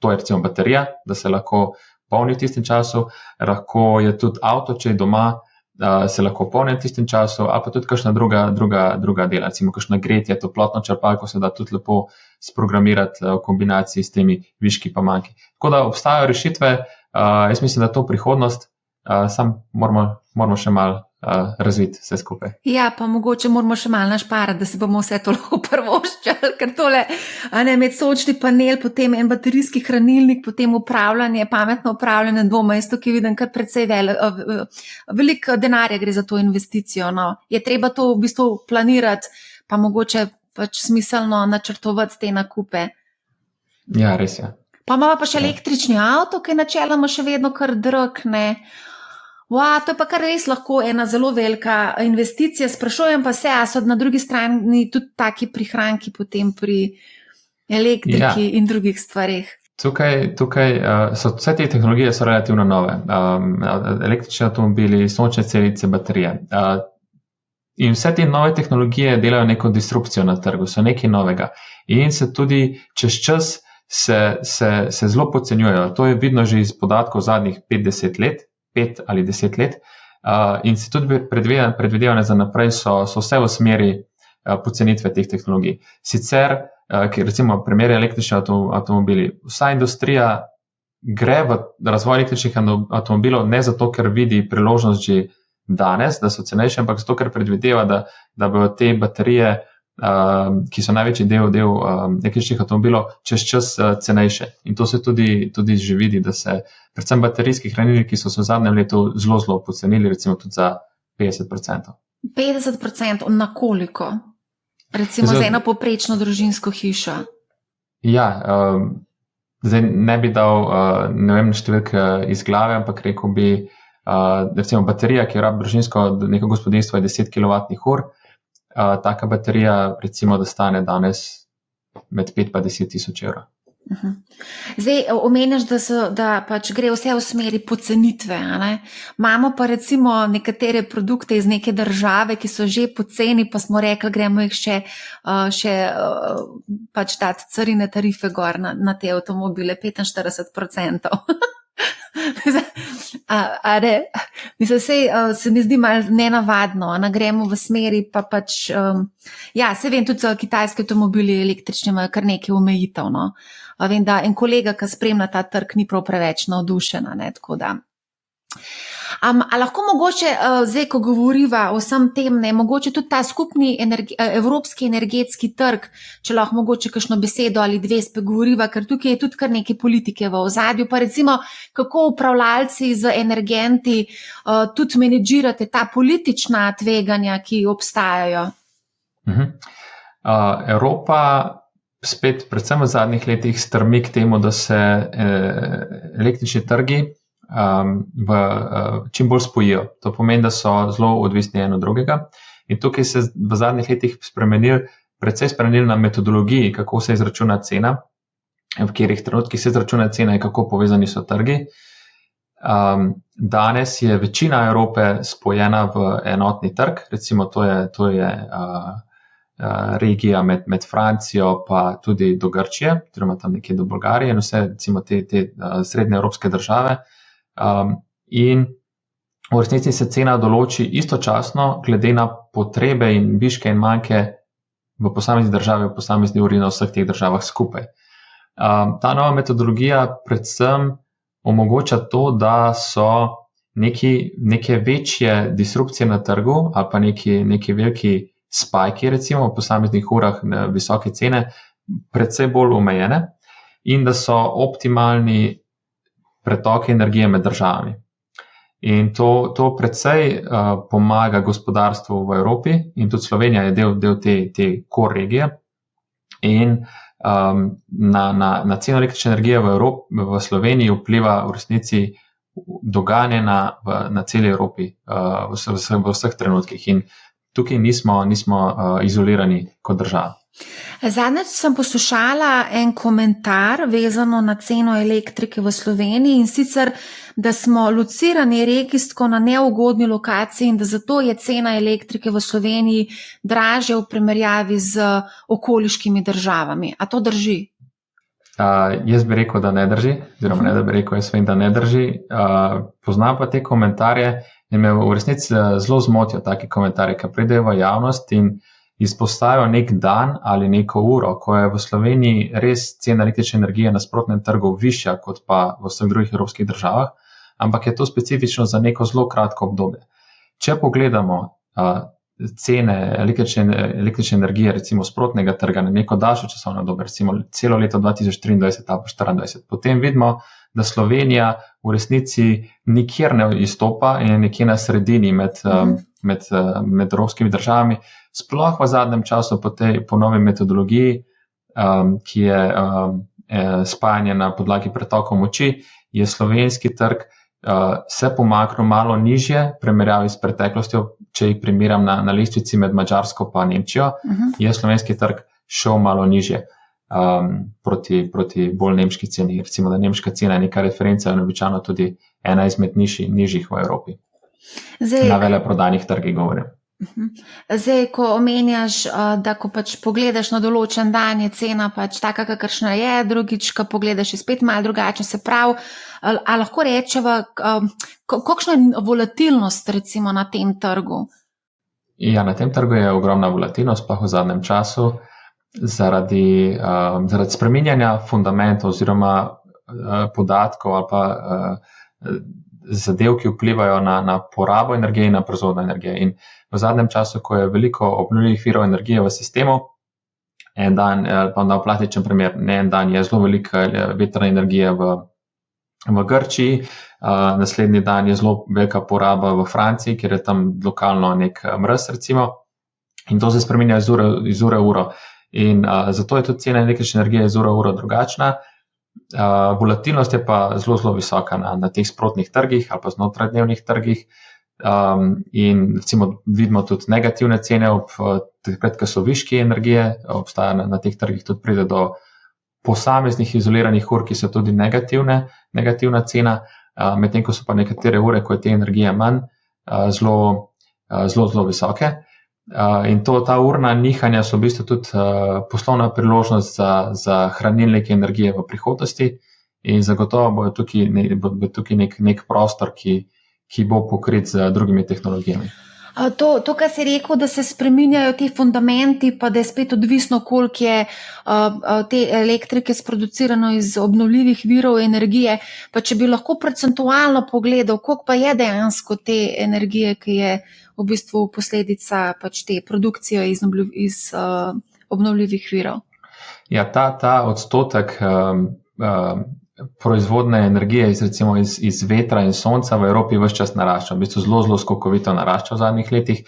to je recimo baterija, da se lahko polni v tistem času, lahko je tudi avto, če je doma, se lahko polni v tistem času, ali pa tudi kakšna druga dela, recimo kakšna gretje, toplotno črpalko se da tudi lepo sprogramirati v kombinaciji s temi viški pa manjki. Tako da obstajajo rešitve, jaz mislim, da to prihodnost, sam moramo še malo razviti vse skupaj. Ja, pa mogoče moramo še malo našparati, da se bomo vse to lahko prvoščali, ker tole, med sončni panel, potem en baterijski hranilnik, potem pametno upravljanje doma, jaz tukaj vidim kar precej veliko denarja gre za to investicijo. No. Je treba to v bistvu planirati, pa mogoče pač smiselno načrtovati te nakupe. Ja, res je. Pa imamo pa še električni avto, ki je načeloma še vedno kar drag, ne. To je pa kar res lahko ena zelo velika investicija. Sprašujem pa se, a so na drugi strani tudi taki prihranki potem pri elektriki in drugih stvarih. Tukaj so vse te tehnologije so relativno nove. Električni avtomobili, sončne celice, baterije. In vse te nove tehnologije delajo neko disrupcijo na trgu, so nekaj novega. In se tudi čez čas se zelo podcenjujejo. To je vidno že iz podatkov zadnjih 5 ali 10 let. In se tudi predvidevane za naprej so vse v smeri pocenitve teh tehnologij. Sicer, ker recimo primer električni avtomobili, vsa industrija gre v razvoj električnih avtomobilov ne zato, ker vidi priložnost že danes, da so cenejše, ampak zato, ker predvideva, da bodo te baterije, ki so največji del električnih avtomobilov, čez čas cenejše. In to se tudi že vidi, da se predvsem baterijski hranilniki so se v zadnjem letu zelo pocenili, recimo tudi za 50%. 50% na koliko? Recimo za eno poprečno družinsko hišo. Ja, zdaj ne bi dal, ne vem, številke iz glave, ampak rekel bi, recimo baterija, ki jo rabi družinsko neko gospodinjstvo, je 10 kWh. Taka baterija, recimo, da stane danes med 5 pa 10 tisoč evrov. Zdaj, omenjaš, da pač gre vse v smeri pocenitve. Imamo pa recimo nekatere produkte iz neke države, ki so že poceni, pa smo rekli, gremo jih še pač dati carine tarife gor na te avtomobile, 45%. Se mi zdi malo nenavadno, gremo v smeri pa pač, se vem, tudi kitajski avtomobili električni imajo kar nekaj omejitev, no. Vem, da en kolega, ki spremlja ta trg, ni prav preveč navdušena, tako da. A lahko mogoče, zdaj, ko govoriva o vsem tem, mogoče tudi ta skupni evropski energetski trg, če lahko mogoče kakšno besedo ali dve spregovoriva, ker tukaj je tudi kar nekaj politike v ozadju, pa recimo, kako upravljalci z energenti tudi menedžirate ta politična tveganja, ki obstajajo. Evropa spet, predvsem v zadnjih letih, strmi k temu, da se električni trgi čim bolj spojijo. To pomeni, da so zelo odvisni eno drugega. In tukaj se v zadnjih letih precej spremenil na metodologiji, kako se izračuna cena, v katerih trenutkih se izračuna cena in kako povezani so trgi. Danes je večina Evrope spojena v enotni trg, recimo to je regija med Francijo pa tudi do Grčije, oziroma tam nekje do Bolgarije in vse recimo te srednje evropske države. In v resnici se cena določi istočasno glede na potrebe in viške in manjke v posamezni državi, v posamezni uri na vseh teh državah skupaj. Ta nova metodologija predvsem omogoča to, da so neke večje disrupcije na trgu ali pa neki veliki spajki, recimo v posameznih urah visoke cene, precej bolj omejene in da so optimalni pretoki energije med državami. In to precej pomaga gospodarstvu v Evropi in tudi Slovenija je del te core regije. In na ceno električne energije v Sloveniji vpliva v resnici dogajanje na celi Evropi v vseh trenutkih. In tukaj nismo izolirani kot država. Zadnjič sem poslušala en komentar vezano na ceno elektrike v Sloveniji in sicer, da smo locirani regijsko na neugodni lokaciji in da zato je cena elektrike v Sloveniji dražja v primerjavi z okoliškimi državami. A to drži? Jaz bi rekel, da ne drži, oziroma ne da bi rekel, jaz vem, da ne drži. Poznam pa te komentarje in me v resnici zelo zmotijo take komentarje, ki pridejo v javnost in izpostavijo nek dan ali neko uro, ko je v Sloveniji res cena električne energije na sprotnem trgu višja kot pa v vseh drugih evropskih državah, ampak je to specifično za neko zelo kratko obdobje. Če pogledamo cene električne energije, recimo sprotnega trga na neko daljšo časovno dobo, recimo celo leto 2023 ali pa 2024, potem vidimo, da Slovenija v resnici nikjer ne izstopa in je nekje na sredini med evropskimi državami, sploh v zadnjem času po novi metodologiji, ki je spajanje na podlagi pretokov moči, je slovenski trg se pomaknil malo nižje, primerjavi s preteklostjo, če jih primeram na lestvici med Madžarsko pa Nemčijo, je slovenski trg šel malo nižje proti bolj nemški ceni. Recimo, da nemška cena je neka referenca in običajno tudi ena izmed nižjih v Evropi. Na veleprodajnih trgih govorim. Zdaj, ko omenjaš, da ko pač pogledaš na določen dan, je cena pač taka, kakršna je, drugič, ko pogledaš, je spet malo drugače, se pravi, a lahko rečeva, kakšna je volatilnost recimo na tem trgu? Ja, na tem trgu je ogromna volatilnost, pa v zadnjem času, zaradi spreminjanja fundamentov oziroma podatkov ali pa zadev, ki vplivajo na porabo energije in na proizvodnjo energije. In v zadnjem času, ko je veliko obnovljivih virov energije v sistemu, en dan, pa na plastičen primer, en dan je zelo velika vetrna energija v Grčiji, naslednji dan je zelo velika poraba v Franciji, ker je tam lokalno nek mraz, recimo, in to se spreminja iz ure v uro. In zato je tudi cena električne energije iz ure v uro drugačna. Volatilnost je pa zelo visoka na teh sprotnih trgih ali pa znotrajdnevnih trgih, in recimo vidimo tudi negativne cene takrat, ko so viški energije, obstaja na teh trgih tudi pride do posameznih izoliranih ur, ki so tudi negativna cena, medtem ko so pa nekatere ure, ko je te energije manj, zelo visoke. In ta urna nihanja so v bistvu tudi poslovna priložnost za hranilnike energije v prihodnosti in zagotovo bo tukaj nek prostor, ki bo pokrit z drugimi tehnologijami. To, kar si rekel, da se spreminjajo ti fundamenti, pa da je spet odvisno, koliko je te elektrike sproducirano iz obnovljivih virov energije, pa če bi lahko procentualno pogledal, koliko pa je dejansko te energije, ki je v bistvu posledica pač te produkcije iz obnovljivih virov. Ja, ta odstotek proizvodne energije recimo iz vetra in sonca v Evropi ves čas narašča, v bistvu zelo skokovito narašča v zadnjih letih.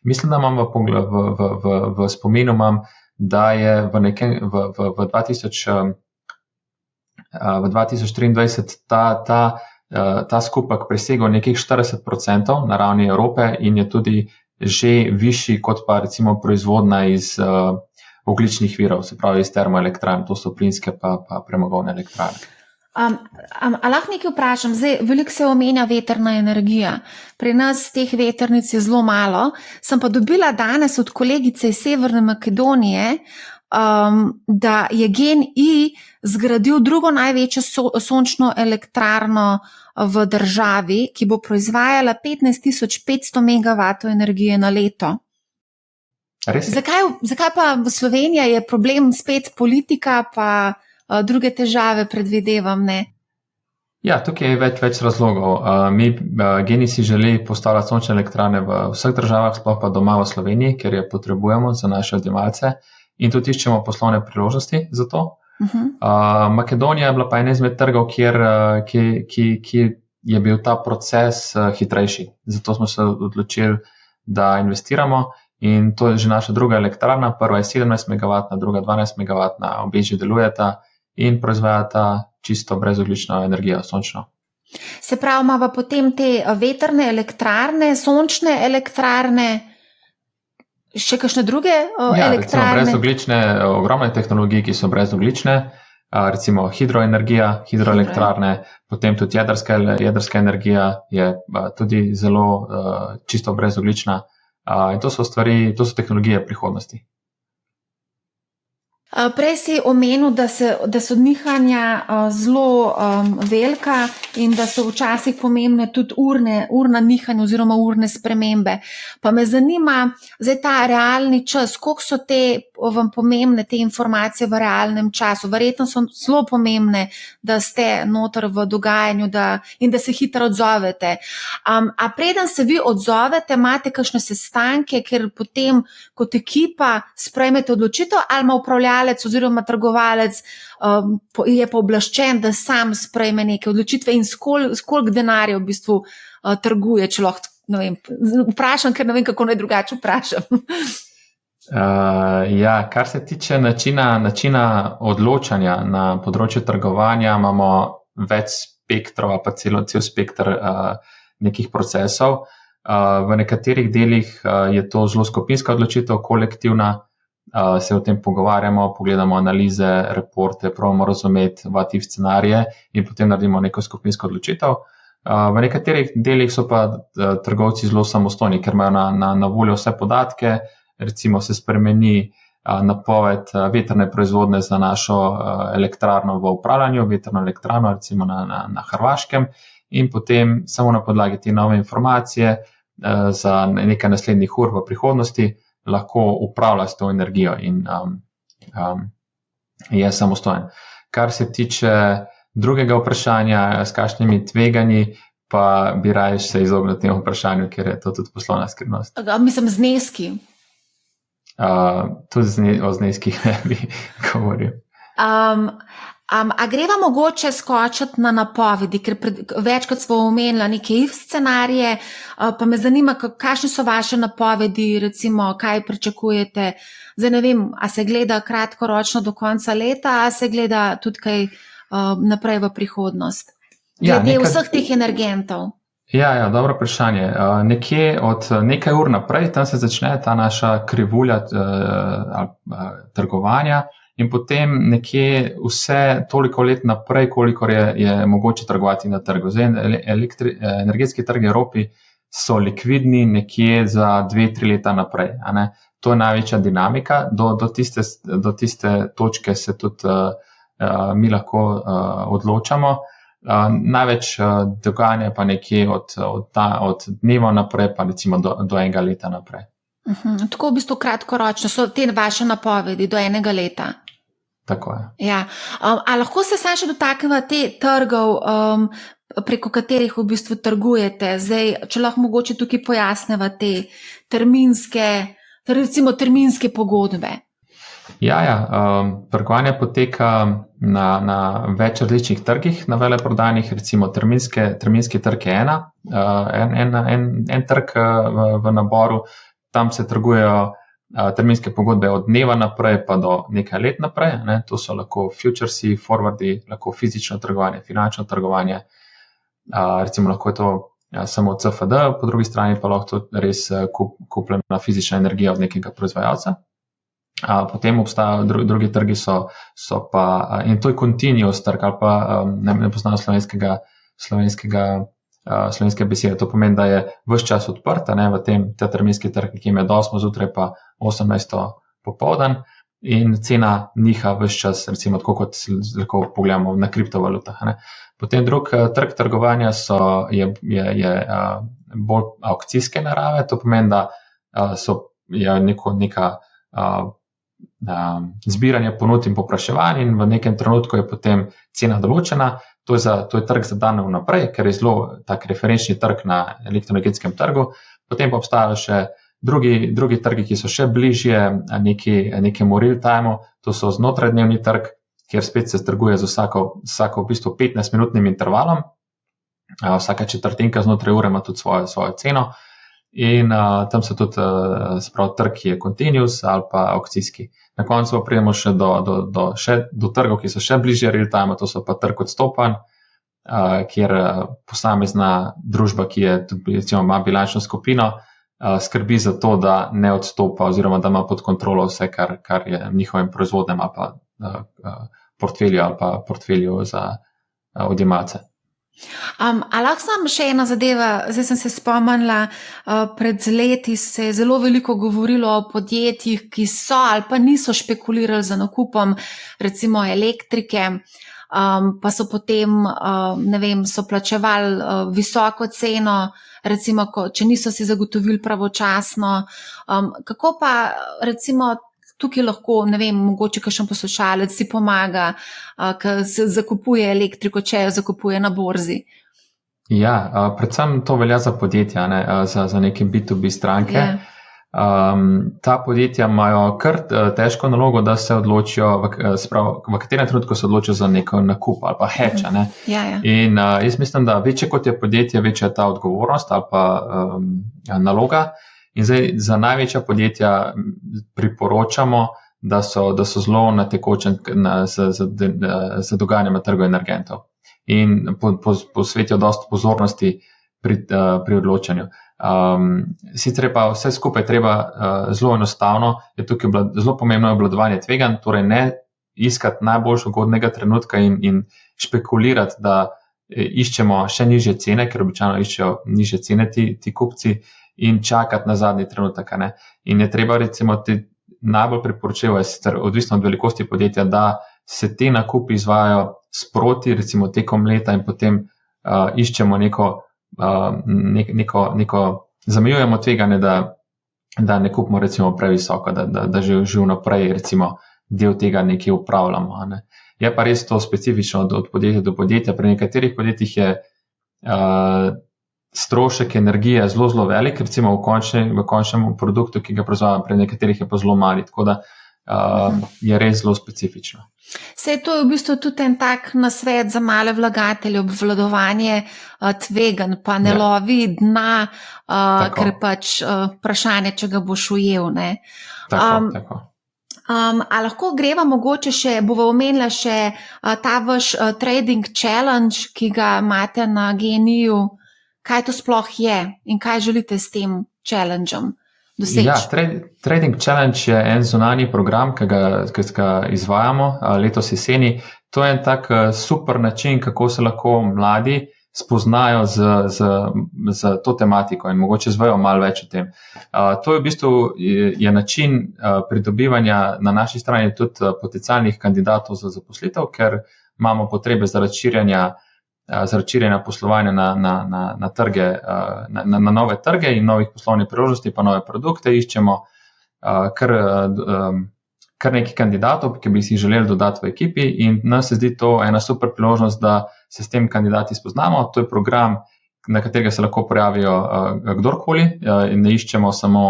Mislim, da imam v spominu, da je v 2023 ta skupek presegel nekih 40% na ravni Evrope in je tudi že višji kot pa recimo proizvodna iz ogljičnih virov, se pravi iz termoelektrarn, to so plinske pa premogovne elektrarne. A lahko nekaj vprašam? Zdaj, veliko se omenja vetrna energija. Pri nas teh vetrnic je zelo malo. Sem pa dobila danes od kolegice iz Severne Makedonije, da je GEN-I zgradil drugo največjo sončno elektrarno v državi, ki bo proizvajala 15.500 megavatov energije na leto. Res? Zakaj pa v Sloveniji je problem spet politika, pa druge težave predvidevam, ne? Ja, tukaj je več razlogov. GEN-I si želi postavljati sončne elektrarne v vseh državah, sploh pa doma v Sloveniji, ker je potrebujemo za naše odjemalce in tudi iščemo poslovne priložnosti za to. Makedonija je bila pa ena izmed trgov, kjer je bil ta proces hitrejši. Zato smo se odločili, da investiramo in to je že naša druga elektrarna. Prva je 17 megavatna, druga 12 megavatna, obe že delujeta in proizvajata čisto brezogljično energijo, sončno. Se pravi, imamo potem te vetrne elektrarne, sončne elektrarne, še kakšne druge elektrarne? Recimo brezogljične, ogromne tehnologije, ki so brezogljične, recimo hidroelektrarne, potem tudi jedrska energija je tudi zelo čisto brezogljična in to so tehnologije prihodnosti. Prej si omenil, da so nihanja zelo velika in da so včasih pomembne tudi urna nihanja oziroma urne spremembe. Pa me zanima, zdaj ta realni čas, koliko so vam pomembne te informacije v realnem času. Verjetno so zelo pomembne, da ste noter v dogajanju in da se hitro odzovete. A preden se vi odzovete, imate kakšne sestanke, ker potem kot ekipa sprejmete odločitev, ali ima upravljalec oziroma trgovalec je pooblaščen, da sam sprejme neke odločitve in s koliko denarja v bistvu trguje, če lahko, ne vem, vprašam, ker ne vem, kako naj drugače vprašam. Kar se tiče načina odločanja na področju trgovanja, imamo več spektrov, pa cel spektr nekih procesov. V nekaterih delih je to zelo skupinska odločitev, kolektivna, se o tem pogovarjamo, pogledamo analize, reporte, probamo razumeti vativ scenarije in potem naredimo neko skupinsko odločitev. V nekaterih delih so pa trgovci zelo samostojni, ker imajo na voljo vse podatke, recimo se spremeni napoved vetrne proizvodnje za našo elektrarno v upravljanju, vetrno elektrarno recimo na Hrvaškem, in potem samo na podlagi te nove informacije za nekaj naslednjih ur v prihodnosti lahko upravlja s to energijo in je samostojen. Kar se tiče drugega vprašanja, s kakšnimi tveganji, pa bi raje se izognil temu vprašanju, ker je to tudi poslovna skrivnost. Mislim, zneski. Tudi o zneskih ne bi govoril. A greva mogoče skočiti na napovedi, ker večkrat smo omenila neke if scenarije, pa me zanima, kakšne so vaše napovedi, recimo, kaj pričakujete. Zdaj ne vem, a se gleda kratkoročno do konca leta, a se gleda tudi kaj naprej v prihodnost. Glede vseh teh energentov. Ja, dobro vprašanje. Nekje od nekaj ur naprej, tam se začne ta naša krivulja trgovanja in potem nekje vse toliko let naprej, kolikor je mogoče trgovati na trgu. Zdaj, energetski trgi v Evropi so likvidni nekje za 2-3 leta naprej. To je največja dinamika. Do tiste točke se tudi mi lahko odločamo. Največ dogajanja pa nekje od dneva naprej, pa recimo do enega leta naprej. Tako v bistvu kratkoročno so te vaše napovedi do enega leta. Tako je. Ja. A lahko se samo še dotaknemo te trgov, preko katerih v bistvu trgujete? Zdaj, če lahko mogoče tukaj pojasneva te terminske pogodbe. Trgovanje poteka na več različnih trgih, na veleprodajnih, recimo terminski trg je en trg v naboru, tam se trgujejo terminske pogodbe od dneva naprej pa do nekaj let naprej, to so lahko futuresi, forwardi, lahko fizično trgovanje, finančno trgovanje, recimo lahko je to samo CFD, po drugi strani pa lahko to res kupljena fizična energija od nekega proizvajalca. Potem obstajajo drugi trgi, so pa, in to je continuous trg, ali pa ne poznam slovenske besede. To pomeni, da je ves čas odprt, v ta terminski trg, ki je med 8 zjutraj pa 18 popoldan, in cena niha ves čas, recimo tako kot lahko pogledamo na kriptovalutah. Potem drug trg trgovanja je bolj aukcijske narave, to pomeni, da je neka zbiranje ponud in povpraševanj in v nekem trenutku je potem cena določena. To je trg za dan vnaprej, ker je zelo tak referenčni trg na elektroenergetskem trgu. Potem pa obstajajo še drugi trgi, ki so še bližje nekemu real-timeu. To so znotradnevni trg, kjer spet se trguje z vsako v bistvu 15-minutnim intervalom. Vsaka četrtinka znotraj ure ima tudi svojo ceno. In tam so tudi trg, ki je continuous ali pa aukcijski. Na koncu pa pridemo še do trgov, ki so še bližje real-time, to so pa trg odstopanj, kjer posamezna družba, ki je tudi, recimo, ima bilančno skupino, skrbi za to, da ne odstopa oziroma da ima pod kontrolo vse, kar je njihovim proizvodnem ali pa portfelju za odjemalce. A lahko sam še ena zadeva, zdaj sem se spomnila, pred leti se je zelo veliko govorilo o podjetjih, ki so ali pa niso špekulirali za nakupom recimo elektrike, pa so potem, ne vem, so plačevali visoko ceno, recimo, če niso si zagotovili pravočasno. Kako pa recimo tukaj lahko, ne vem, mogoče kakšen poslušalec si pomaga, ki se zakupuje elektriko, če jo zakupuje na borzi? Ja, predvsem to velja za podjetja, ne, za neke B2B stranke. Ta podjetja imajo kar težko nalogo, da se odločijo, v katerem trenutku se odločijo za neko nakup ali pa hedge. In jaz mislim, da večje kot je podjetje, večja je ta odgovornost ali pa naloga. In zdaj za največja podjetja priporočamo, da so zelo na tekočem z dogajanjem na trgu energentov in posvetijo dosti pozornosti pri odločanju. Sicer pa vse skupaj treba zelo enostavno, je tukaj zelo pomembno obvladovanje tveganj, torej ne iskati najbolj ugodnega trenutka in špekulirati, da iščemo še nižje cene, ker običajno iščejo nižje cene ti kupci, in čakati na zadnji trenutek. In je treba recimo najbolj priporočljivo, odvisno od velikosti podjetja, da se te nakupi izvajajo sproti, recimo tekom leta in potem iščemo neko zamejujemo tveganje, da ne kupimo recimo previsoko, da že vnaprej recimo del tega nekje upravljamo. Je pa res to specifično od podjetja do podjetja. Pri nekaterih podjetjih je strošek energije zelo velik, recimo v končnem produktu, ki ga proizvajamo, pri nekaterih je pa zelo mali, tako da je res zelo specifično. Sej to je v bistvu tudi en tak nasvet za male vlagatelje, obvladovanje tveganj, pa ne lovi dna, ker pač vprašanje, če ga boš ujel. Tako. A lahko greva mogoče še, bova omenila še ta vaš trading challenge, ki ga imate na GNI-ju. Kaj to sploh je in kaj želite s tem challengeom doseči? Ja, Trading Challenge je en zunanji program, ki ga izvajamo letos jeseni. To je en tak super način, kako se lahko mladi spoznajo z to tematiko in mogoče zvejo malo več o tem. To je v bistvu je način pridobivanja na naši strani tudi potencialnih kandidatov za zaposlitev, ker imamo potrebe zaradi širjenja poslovanja na trge, na nove trge in novih poslovnih priložnosti, pa nove produkte. Iščemo kar nekaj kandidatov, ki bi si jih želeli dodati v ekipi, in nam se zdi to ena super priložnost, da se s tem kandidati spoznamo. To je program, na katerega se lahko prijavijo kdorkoli, in ne iščemo samo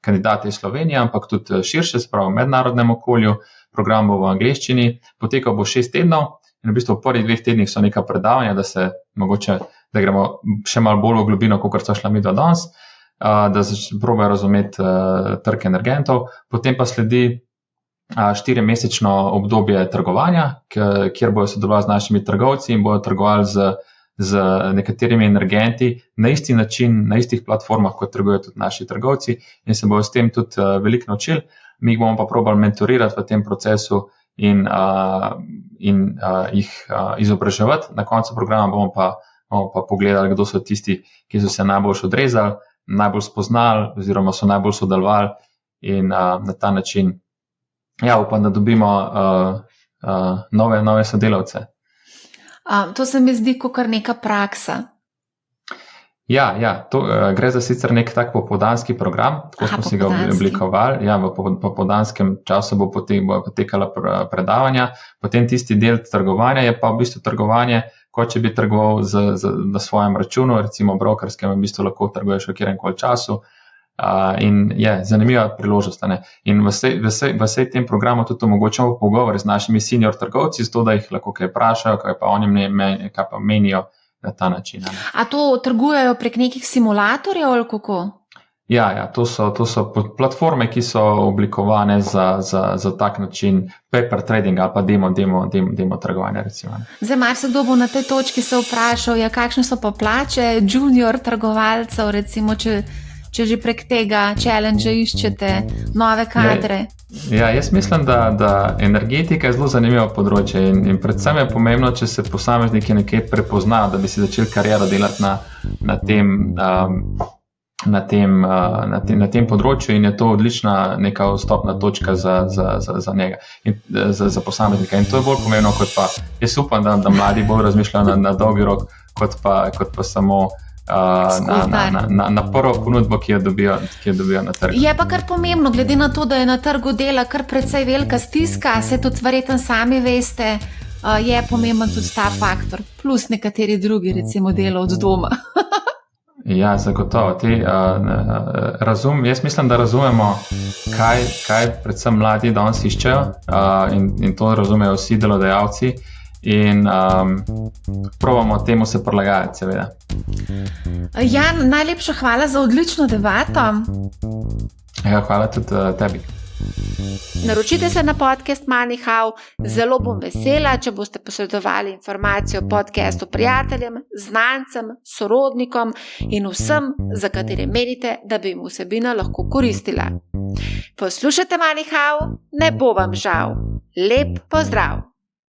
kandidate iz Slovenije, ampak tudi širše, se pravi v mednarodnem okolju. Program bo v angleščini, potekal bo 6 tednov. In v bistvu v prvih 2 tednih so neka predavanja, da gremo še malo bolj v globino, kot so šla midva danes, da probajo razumeti trg energentov. Potem pa sledi 4-mesečno obdobje trgovanja, kjer bojo sodelovali z našimi trgovci in bojo trgovali z nekaterimi energenti na isti način, na istih platformah, kot trgujejo tudi naši trgovci, in se bojo s tem tudi veliko naučili. Mi jih bomo pa probali mentorirati v tem procesu in jih izobraževati. Na koncu programa bomo pa pogledali, kdo so tisti, ki so se najbolj odrezali, najbolj spoznali oziroma so najbolj sodelovali, in na ta način upam, da dobimo nove sodelavce. To se mi zdi kot kar neka praksa. Ja, to gre za sicer nek tak popoldanski program, tako smo si ga oblikovali. Ja, v popoldanskem času bo potekala predavanja, potem tisti del trgovanja je pa v bistvu trgovanje, kot če bi trgoval na svojem računu, recimo brokerskem, v bistvu lahko trguješ v kjerkoli času, in je zanimiva priložnost. In v vsej tem programu tudi omogočamo pogovor z našimi senior trgovci, zato da jih lahko kaj vprašajo, kaj pa oni menijo na ta način. A to trgujejo prek nekih simulatorjev ali kako? Ja, to so platforme, ki so oblikovane za tak način paper trading ali pa demo trgovanja, recimo. Zdaj, marsikdo bo na tej točki se vprašal, kakšne so pa plače junior trgovalcev, recimo, če že prek tega challenge iščete nove kadre. Ja, jaz mislim, da energetika je zelo zanimivo področje in predvsem je pomembno, če se posamezniki nekje prepoznajo, da bi si začeli kariero delati na tem področju in je to odlična neka vstopna točka za njega in za posameznika. In to je bolj pomembno kot pa, jaz upam, da mladi bolj razmišljajo na dolgi rok, kot pa samo na prvo ponudbo, ki jo dobijo na trgu. Je pa kar pomembno, glede na to, da je na trgu dela kar precej velika stiska, se tudi verjetno sami veste, je pomemben tudi ta faktor, plus nekateri drugi, recimo delo od doma. Ja, zagotovo. Jaz mislim, da razumemo, kaj predvsem mladi danes iščejo in to razumejo vsi delodajalci. In probamo temu se prilagajati, seveda. Jan, najlepša hvala za odlično debato. Ja, hvala tudi tebi. Naročite se na podcast MoneyHow. Zelo bom vesela, če boste posredovali informacijo o podcastu prijateljem, znancem, sorodnikom in vsem, za katere menite, da bi jim vsebina lahko koristila. Poslušajte MoneyHow, ne bo vam žal. Lep pozdrav!